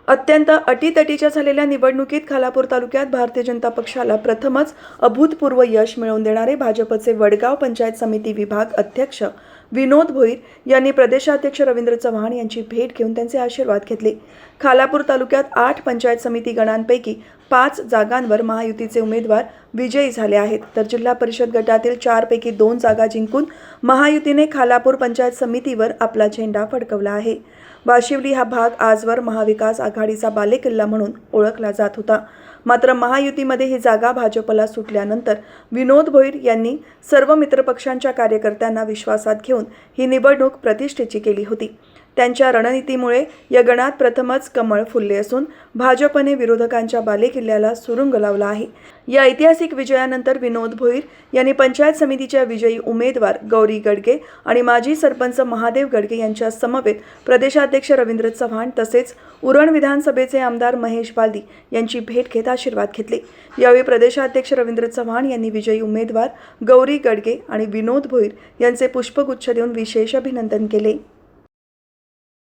अत्यंत अटीतटीच्या झालेल्या निवडणुकीत खालापूर तालुक्यात भारतीय जनता पक्षाला प्रथमच अभूतपूर्व यश मिळवून देणारे भाजपचे वडगाव पंचायत समिती विभाग अध्यक्ष विनोद भोईर यांनी प्रदेशाध्यक्ष रवींद्र चव्हाण यांची भेट घेऊन त्यांचे आशीर्वाद घेतले। खालापूर तालुक्यात 8 पंचायत समिती गणांपैकी 5 जागांवर महायुतीचे उमेदवार विजयी झाले आहेत, तर जिल्हा परिषद गटातील 4 पैकी 2 जागा जिंकून महायुतीने खालापूर पंचायत समितीवर आपला झेंडा फडकवला आहे। वाशिवली हा भाग आजवर महाविकास आघाडीचा बालेकिल्ला म्हणून ओळखला जात होता। मात्र महायुतीमध्ये ही जागा भाजपला सुटल्यानंतर विनोद भोईर यांनी सर्व मित्रपक्षांच्या कार्यकर्त्यांना विश्वासात घेऊन ही निवडणूक प्रतिष्ठेची केली होती। त्यांच्या रणनीतीमुळे या गणात प्रथमच कमळ फुलले असून भाजपने विरोधकांच्या बालेकिल्ल्याला सुरुंग लावला आहे। या ऐतिहासिक विजयानंतर विनोद भोईर यांनी पंचायत समितीच्या विजयी उमेदवार गौरी गडगे आणि माजी सरपंच महादेव गडगे यांच्या समवेत प्रदेशाध्यक्ष रवींद्र चव्हाण तसेच उरण विधानसभेचे आमदार महेश बालदी यांची भेट घेत आशीर्वाद घेतले। यावेळी प्रदेशाध्यक्ष रवींद्र चव्हाण यांनी विजयी उमेदवार गौरी गडगे आणि विनोद भोईर यांचे पुष्पगुच्छ देऊन विशेष अभिनंदन केले।